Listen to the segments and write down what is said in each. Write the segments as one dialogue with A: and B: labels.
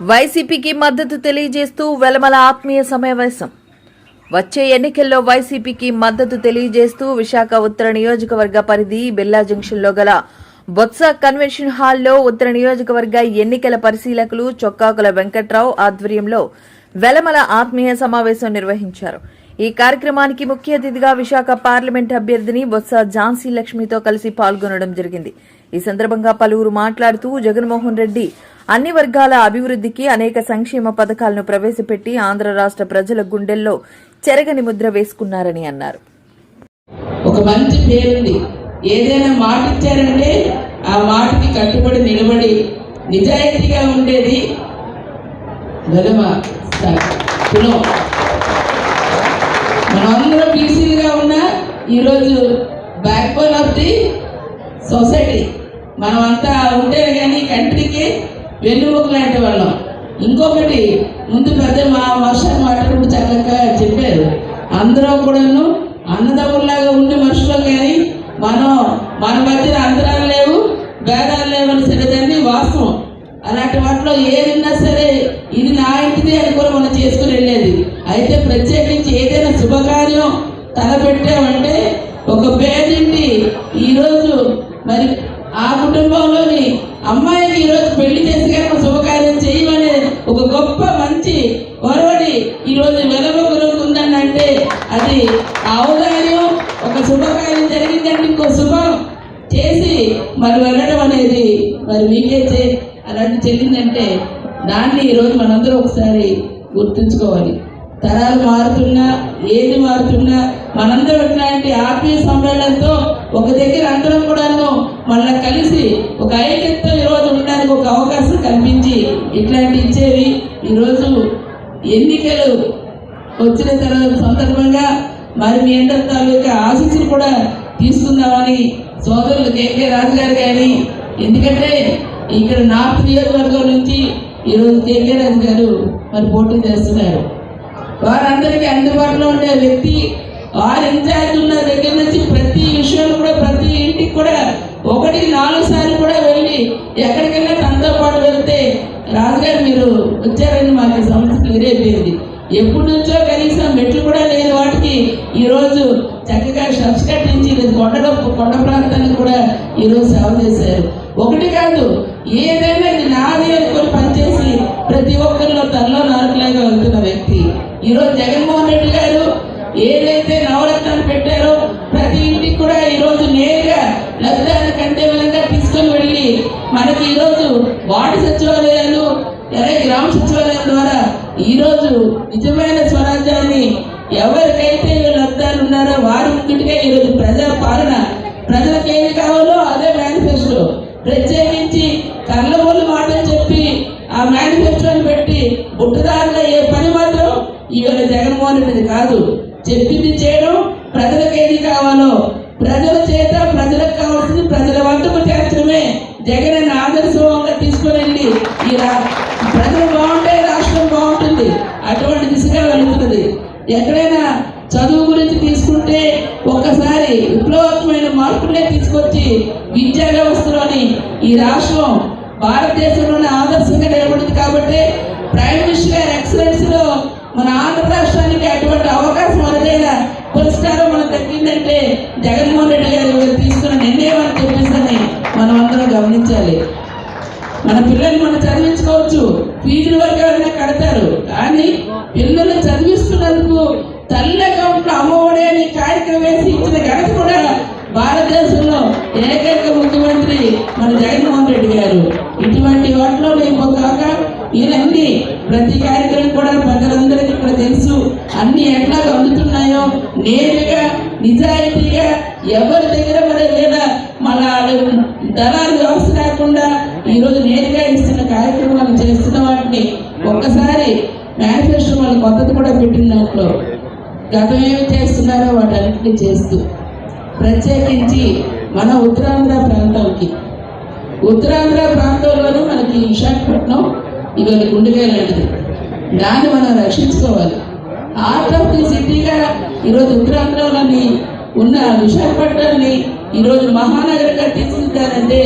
A: వైసీపీకి మద్దతు తెలియజేస్తూ వెలమల ఆత్మీయ సమావేశం. వచ్చే ఎన్నికల్లో వైసీపీకి మద్దతు తెలియజేస్తూ విశాఖ ఉత్తర నియోజకవర్గ పరిధి బిర్లా జంక్షన్లో గల బొత్స కన్వెన్షన్ హాల్లో ఉత్తర నియోజకవర్గ ఎన్నికల పరిశీలకులు చొక్కాకుల వెంకట్రావు ఆధ్వర్యంలో వెలమల ఆత్మీయ సమావేశం నిర్వహించారు. ఈ కార్యక్రమానికి ముఖ్య అతిథిగా విశాఖ పార్లమెంట్ అభ్యర్థిని బొత్స ఝాన్సీ లక్ష్మితో కలిసి పాల్గొనడం జరిగింది. ఈ సందర్భంగా పలువురు మాట్లాడుతూ జగన్మోహన్ రెడ్డి అన్ని వర్గాల అభివృద్ధికి అనేక సంక్షేమ పథకాలను ప్రవేశపెట్టి ఆంధ్ర రాష్ట్ర ప్రజల గుండెల్లో చెరగని ముద్ర వేసుకున్నారని అన్నారు.
B: ఒక మంచి పేరుంది. ఏదైనా మాట ఇచ్చారంటే ఆ మాటకి కట్టుబడి నిలబడి నిజాయితీగా ఉండేది మనమందరం బీసీలుగా ఉన్నా ఈరోజు back bone of the society మనమంతా ఉంటే కానీ కంట్రీకి వెన్నుముక లాంటి వాళ్ళం. ఇంకొకటి ముందు పెద్ద మా వర్షాన్ని మాట్లాడుకుంటూ చక్కగా చెప్పారు. అందరం కూడాను అన్నదమ్ముల్లాగా ఉండే మనుషులు, కానీ మన మధ్యన అంతరాలు లేవు, భేదాలు లేవని సరేదాన్ని వాస్తవం. అలాంటి వాటిలో ఏదైనా సరే ఇది నా ఇంటిది అనుకుని మనం చేసుకుని వెళ్ళేది. అయితే ప్రత్యేకించి ఏదైనా శుభకార్యం తలపెట్టామంటే ఒక పేదింటి ఈరోజు మరి ఆ కుటుంబంలోని అమ్మాయికి ఈరోజు పెళ్లి చేసి కనుక శుభకార్యం చేయమనే ఒక గొప్ప మంచి ఒరవడి ఈరోజు వెలవగులకు ఉందని అంటే అది ఔదార్యం. ఒక శుభకార్యం జరిగిందంటే ఇంకో శుభం చేసి మరి వెళ్ళడం అనేది మరి మీకైతే అలాంటి చెల్లిందంటే దాన్ని ఈరోజు మనందరం ఒకసారి గుర్తుంచుకోవాలి. తరాలు మారుతున్నా ఏది మారుతున్నా మనందరం ఇట్లాంటి ఆత్మీయ సమ్మేళనంతో ఒక దగ్గర అందరం కూడాను మళ్ళీ కలిసి ఒక ఐక్యతతో ఈరోజు ఉండడానికి ఒక అవకాశం కల్పించి ఇట్లాంటి ఇచ్చేవి. ఈరోజు ఎన్నికలు వచ్చిన తర్వాత సందర్భంగా మరి మీ అందరి తాలూకా ఆశీస్సులు కూడా తీసుకుందామని సోదరులు కేకే రాజు గారు కానీ, ఎందుకంటే ఇక్కడ నార్త్ నియోజకవర్గం నుంచి ఈరోజు కేకే రాజు గారు మరి పోటీ చేస్తున్నారు. వారందరికీ అందుబాటులో ఉండే వ్యక్తి, వారి ఇన్ఛార్జ్ ఉన్న దగ్గర నుంచి ప్రతి విషయం కూడా ప్రతి ఇంటికి కూడా 1-4 సార్లు కూడా వెళ్ళి ఎక్కడికైనా తనతో పాటు వెళ్తే రాజుగారు మీరు వచ్చారని మాకు సమస్య క్లియర్ అయిపోయింది. ఎప్పటి నుంచో కనీసం మెట్లు కూడా లేని వాటికి ఈరోజు చక్కగా స్టెప్స్ కట్టించి కొండ ప్రాంతానికి కూడా ఈరోజు సేవ చేశారు. ఒకటి కాదు, ఏదైనా ఇది నాది అనుకొని పనిచేసి ప్రతి ఒక్కరిలో తనలో నాలుగులాగా వెళ్తున్న వ్యక్తి ఈరోజు జగన్మోహన్ రెడ్డి గారు ఏదైతే నవరత్నాలు పెట్టారో ప్రతి ఇంటికి కూడా ఈరోజు నేరుగా లబ్ధాన్ని కంటే విధంగా తీసుకొని వెళ్ళి మనకి ఈరోజు వార్డు సచివాలయాలు అలాగే గ్రామ సచివాలయం ద్వారా ఈరోజు నిజమైన స్వరాజ్యాన్ని ఎవరికైతే లబ్ధాలు ఉన్నారో వారి ముందుగా ఈరోజు ప్రజా పాలన, ప్రజలకు ఏమి కావాలో అదే మేనిఫెస్టో. ప్రత్యేకించి కళ్ళబోలు మాటలు చెప్పి ఆ మేనిఫెస్టోని పెట్టి బుట్టదారుల ఏ పని మాత్రం ఇవాళ జగన్మోహన్ రెడ్డి కాదు. చెప్పింది చేయడం, ప్రజలకు ఏది కావాలో ప్రజల చేత ప్రజలకు కావాల్సింది ప్రజల వద్దకు చేర్చడమే జగన్ ఆదర్శంగా తీసుకుని వెళ్ళి ఇలా ప్రజలు బాగుంటే రాష్ట్రం బాగుంటుంది, అటువంటి దిశగా వెళుతున్నది. ఎక్కడైనా చదువు గురించి తీసుకుంటే ఒక్కసారి విప్లవాత్మకమైన మార్పులే తీసుకొచ్చి విద్యా వ్యవస్థలోని ఈ రాష్ట్రం భారతదేశంలోనే ఆదర్శంగా నిలబడింది. కాబట్టి ప్రైమ్ మినిస్టర్ గారి ఎక్సలెన్స్ లో మన ఆంధ్ర రాష్ట్రానికి అటువంటి అవకాశం అరుదైన పురస్కారం మనకు దక్కిందంటే జగన్మోహన్ రెడ్డి గారు తీసుకున్న నిర్ణయం అని చెప్పేసి మనం అందరం గమనించాలి. మన పిల్లల్ని మనం చదివించుకోవచ్చు, ఫీజుల వరకు ఎవరైనా కడతారు, కానీ పిల్లల్ని చదివిస్తున్నందుకు తల్లి అకౌంట్లో అమ్మఒడి అని కార్యక్రమం వేసి ఇచ్చిన ఘనత కూడా భారతదేశంలో ఏకైక ముఖ్యమంత్రి మన జగన్మోహన్ రెడ్డి గారు. ఇటువంటి వాటిలో ఇంకొక ఇవన్నీ ప్రతి కార్యక్రమం కూడా ప్రజలందరికీ ఇక్కడ తెలుసు. అన్ని ఎట్లా అందుతున్నాయో నేరుగా నిజాయితీగా ఎవరి దగ్గర మరి లేదా మన దళాలు వ్యవస్థ లేకుండా ఈరోజు నేరుగా ఇస్తున్న కార్యక్రమాలు చేస్తున్న వాటిని ఒక్కసారి మేనిఫెస్టో వాళ్ళు కొత్తది కూడా పెట్టిన దాంట్లో గతం ఏమి చేస్తున్నారో వాటన్నిటిని చేస్తూ ప్రత్యేకించి మన ఉత్తరాంధ్ర ప్రాంతంలోనూ మనకి విశాఖపట్నం ఇవాళ గుండెగా లాంటిది. దాన్ని మనం రక్షించుకోవాలి. హార్ట్ ఆఫ్ ది సిటీగా ఈరోజు ఉత్తరాంధ్రలోని ఉన్న విశాఖపట్నాన్ని ఈరోజు మహానగరంగా తీర్చిదిద్దారంటే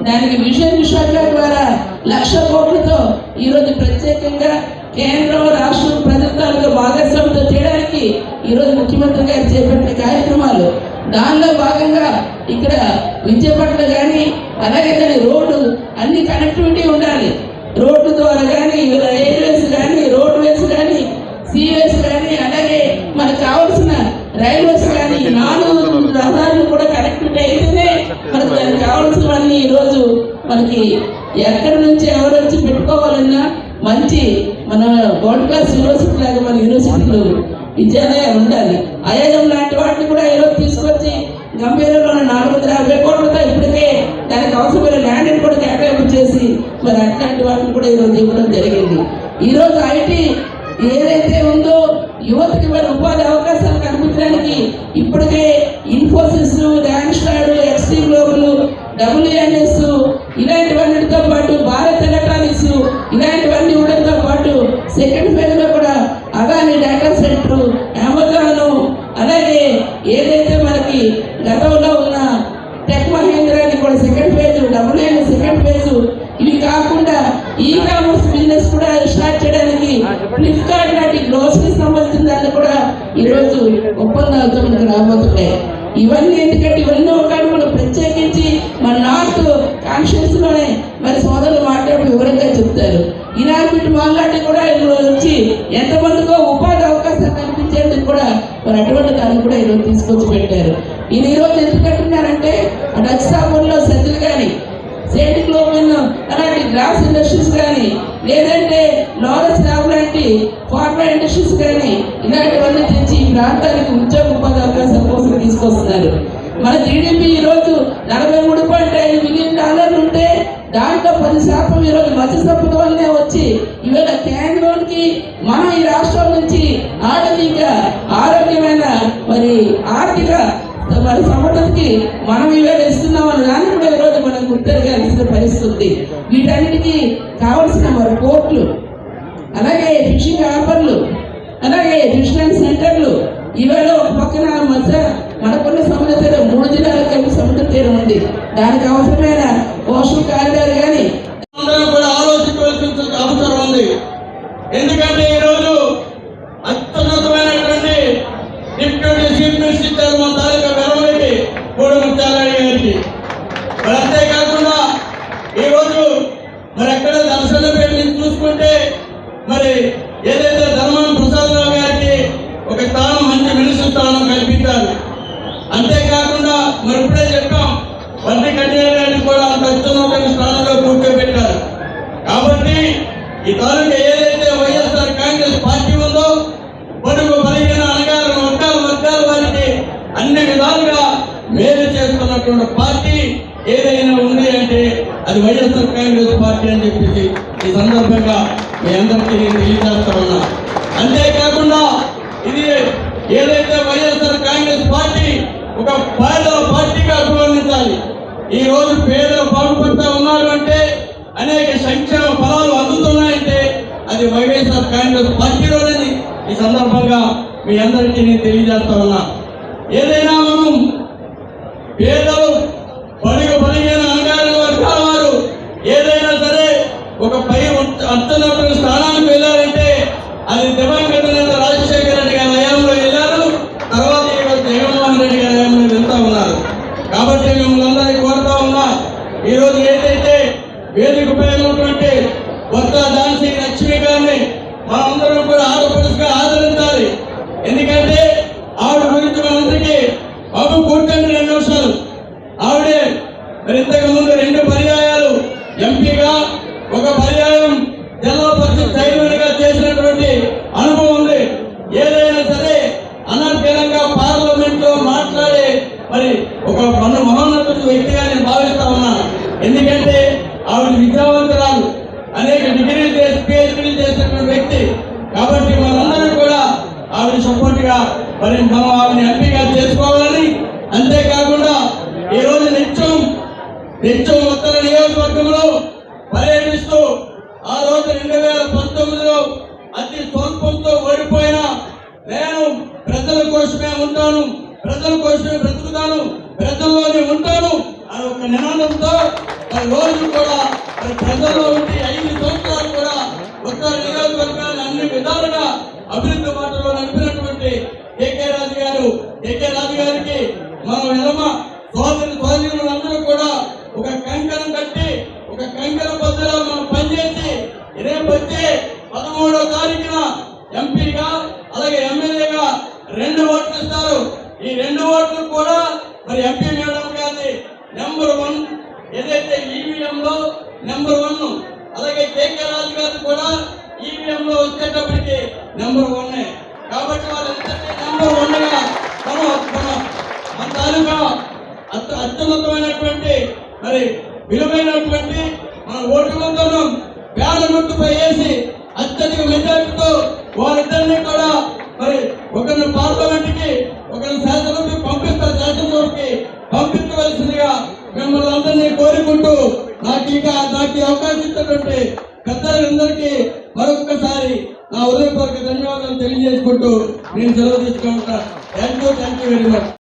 B: దానికి విజన్ విశాఖ ద్వారా 1,00,000 కోట్లతో ఈరోజు ప్రత్యేకంగా కేంద్రం రాష్ట్రం ప్రభుత్వాలతో భాగస్వామ్యంతో చేయడానికి ఈరోజు ముఖ్యమంత్రి గారు చేపట్టిన కార్యక్రమాలు. దానిలో భాగంగా ఇక్కడ విద్య పట్ల కానీ అలాగే కానీ రోడ్డు అన్ని కనెక్టివిటీ ఉండాలి. రోడ్డు ద్వారా కానీ రైల్వేస్ కానీ రోడ్వేస్ కానీ సీవేస్ కానీ అలాగే మనకు కావాల్సిన రైల్వేస్ కానీ 4 రహదారులు కూడా కనెక్టివిటీ అయితేనే మనకు దానికి కావాల్సినవన్నీ ఈరోజు మనకి ఎక్కడి నుంచి ఎవరు వచ్చి పెట్టుకోవాలన్నా మంచి మన వరల్డ్ క్లాస్ యూనివర్సిటీ లాగా మన యూనివర్సిటీలు విద్యాలయాలు ఉండాలి. ఐఐఎం లాంటి వాటిని కూడా ఈరోజు తీసుకొచ్చి గంభీరంలో 450 కోట్లతో ఇప్పటికే దానికి అవసరమైన ల్యాండ్ని కూడా కేటాయింపు చేసి మరి అట్లాంటి వాటిని కూడా ఈరోజు ఇవ్వడం జరిగింది. ఈరోజు ఐటీ ఏదైతే ఉందో యువతకి మరి ఉపాధి అవకాశాలు కల్పించడానికి ఇప్పటికే ఇన్ఫోసిస్, ర్యాన్స్టాడ్, ఎక్స్ట్రీమ్ గ్లోబల్, WNS ఇలాంటివన్నిటితో పాటు భారత్ ఎలక్ట్రానిక్స్ ఇలాంటివన్నీ ఉండడంతో పాటు సెకండ్ ఫేజ్ లో కూడా అదాని డేటా సెంటర్, అమెజాన్ అలాగే ఏదైతే మనకి గతంలో ఉన్న టెక్ మహేంద్రాని కూడా second phase, WN second phase, ఇవి కాకుండా ఈ కామర్స్ బిజినెస్ కూడా స్టార్ట్ చేయడానికి ఫ్లిప్కార్ట్ లాంటి గ్రోసరీ సంబంధించిన దాన్ని కూడా ఈరోజు ఒప్పందాలతో మనకు రాబోతున్నాయి. ఇవన్నీ ఎందుకంటే ఇవన్నీ ఒకటి మనం ప్రత్యేకించి మన నార్త్ కాన్షియస్ లోనే మరి సోదరులు మాట్లాడి వివరంగా చెప్తారు. ఇలాంటి వాళ్ళంటే కూడా వచ్చి ఎంతమందికో ఉపాధి అవకాశాలు కల్పించేందుకు కూడా మరి అటువంటి దాన్ని కూడా ఈరోజు తీసుకొచ్చి పెట్టారు. ఈరోజు ఎందుకు కట్టున్నారంటే డచ్ స్థాపనలో సజ్జలు కానీ సేటి గ్లోబల్ అలాంటి గ్లాస్ ఇండస్ట్రీస్ కానీ లేదంటే లోరస్ ల్యాబ్ లాంటి ఫార్మా ఇండస్ట్రీస్ కానీ ఇలాంటివన్నీ తెచ్చి ఈ ప్రాంతానికి ఉద్యోగ ఉపాధి అవకాశాల కోసం తీసుకొస్తున్నారు. మన జీడిపి ఈరోజు $43.5 బిలియన్ ఉంటే దాంట్లో 10% ఈరోజు మత్స్య సంపద వల్లనే వచ్చి ఇవాళ కేంద్రానికి మనం ఈ రాష్ట్రం నుంచి ఆరోగ్యమైన మరి ఆర్థిక మరి సంపదకి మనం ఇవాళ ఇస్తున్నామని దాన్ని కూడా ఈరోజు మనం గుర్తెరగాల్సిన పరిస్థితి. వీటన్నిటికీ కావలసిన మరి పోర్ట్లు అలాగే ఫిషింగ్ హార్బర్లు అలాగే ఫిష్ ల్యాండ్ సెంటర్లు ఇవాళ ఒక పక్కన మధ్య మనకున్న సముద్ర తీరం 3 జిల్లాలకు కలిపి సముద్ర తీరం ఉంది. దానికి అవసరమైన కోస్టల్ కారిడార్ కానీ
C: కూడా ఆలోచించవలసిన అవసరం ఉంది. ఎందుకంటే ఈరోజు అత్యున్నతమైనటువంటి డిప్యూటీ చీఫ్ మినిస్టర్ మన తాలూకా వెరవరెడ్డి కోడముత్యాలయ్య గారికి మరి అంతేకాకుండా ఈరోజు మరి ఎక్కడ దర్శనపేట నుంచి చూసుకుంటే మరి ఏదైతే ధర్మాన ప్రసాదరావు గారికి ఒక స్థానం మంచి మినిస్టర్ స్థానం కల్పించారు. అంతేకాకుండా మరి ఇప్పుడే చెప్పాం బండి కళ్యాణ్ గారిని కూడా అంత అత్యున్నత స్థానంలో కూర్చోబెట్టారు. కాబట్టి ఈ తాలూకా ఏదైతే వైఎస్ఆర్ కాంగ్రెస్ పార్టీ ఉందో పొడుగు బలహీన అనగారిన వర్గాల వారికి అన్ని విధాలుగా మేలు చేస్తున్నటువంటి పార్టీ ఏదైనా ఉంది అంటే అది వైఎస్ఆర్ కాంగ్రెస్ పార్టీ అని చెప్పేసి ఈ సందర్భంగా మీ అందరికీ నేను తెలియజేస్తా ఉన్నా. అంతేకాకుండా ఇది ఏదైతే వైఎస్ఆర్ కాంగ్రెస్ పార్టీ ఒక పేదల పార్టీగా అభివర్ణించాలి. ఈ రోజు పేదలు బాగుపడతా ఉన్నారు అంటే అనేక సంక్షేమ ఫలాలు అందుతున్నాయంటే అది వైఎస్ఆర్ కాంగ్రెస్ పార్టీలోనని ఈ సందర్భంగా మీ అందరికీ నేను తెలియజేస్తా ఉన్నా. ఏదైనా మనం పేదలు బడుగు బలహీన అనగారిన వర్గాల వారు ఏదైనా సరే ఒక పై అత్యున్నత స్థానానికి వెళ్ళారంటే అది దివంగత నేత రాజశేఖర రెడ్డి గారి హయాంలో వెళ్ళారు. తర్వాత ఈరోజు జగన్మోహన్ రెడ్డి గారి హయాంలో వెళ్తా ఉన్నారు. కాబట్టి మిమ్మల్ని అందరికీ కోరుతా ఉన్నా, ఈరోజు ఏదైతే వేదికపై ఉన్నటువంటి కొత్త ఝాన్సీ లక్ష్మి గారిని మనందరం కూడా ఆడపడుచుగా ఆదరించాలి. ఎందుకంటే ఆవిడ గురించి మనందరికీ బాబు కూర్చొని 2 నిమిషాలు ఆవిడే మరి ఇంతకు ముందు 2 పర్యాయాలు ఎంపీగా, ఒక పర్యాయం జిల్లా పరిషత్ చైర్మన్ గా చేసినటువంటి అనుభవం ఉంది. ఏదైనా సరే అనర్గళంగా పార్లమెంట్ లో మాట్లాడే మరి ఒక మహోన్నత వ్యక్తిగా నేను భావిస్తా ఉన్నాను. ఎందుకంటే ఆవిడ విద్యావంతురాలు, అనేక డిగ్రీలు చేసి PhD చేసినటువంటి వ్యక్తి. కాబట్టి మనందరం కూడా ఆవిడ సపోర్ట్ గా మరి మనం ఆవిడని ఎంపీగా చేసుకోవాలని, అంతేకాకుండా ఈరోజు నిత్యం ఉత్తర నియోజకవర్గంలో పర్యటిస్తూ ఆ రోజు 2019లో అతి స్వల్పంతో ఓడిపోయినా నేను ప్రజల కోసమే ఉంటాను, ప్రజల కోసమే బ్రతుకుతాను, ప్రజల్లోనే ఉంటాను అని ఒక నినాదంతో మరి రోజు కూడా మరి ప్రజల్లో ఉండి 5 సంవత్సరాలు కూడా ఉత్తర నియోజకవర్గాన్ని అన్ని విధాలుగా అభివృద్ధి బాటలో నడిపినటువంటి కేకే రాజు గారికి మనం ఎలమ సోదరులందరూ కూడా ఒక కంకణం కట్టి ఒక కంకణ బద్దలో మనం పనిచేసి రేపు వచ్చే 13వ తారీఖున ఎంపీగా అలాగే ఎమ్మెల్యేగా 2 ఓట్లు ఇస్తారు. ఈ 2 ఓట్లు కూడా మరి ఎంపీ మేడం గారి నెంబర్ 1 ఏదైతే ఈవీఎం లో నెంబర్ 1, అలాగే కేకే రాజు గారు కూడా ఈవీఎం లో వచ్చేటప్పటికి నెంబర్ 1. కాబట్టి వాళ్ళందరినీ నెంబర్ 1గా మన తాలూకా అత్యున్నతమైనటువంటి మరి విలువైనటువంటి మన ఓటు వందనం పేద గుర్తుపై వేసి అత్యధిక మెజార్టీతో వారిద్దరినీ కూడా మరి ఒకరిని పార్లమెంట్ కి ఒకరిని శాసనసభకి పంపించవలసిందిగా మిమ్మల్ని అందరినీ కోరుకుంటూ నాకు అవకాశం ఇచ్చినటువంటి పెద్దలందరికీ మరొకసారి నా హృదయపూర్వక ధన్యవాదాలు తెలియజేసుకుంటూ నేను సెలవు తీసుకుంటా. Thank you very much.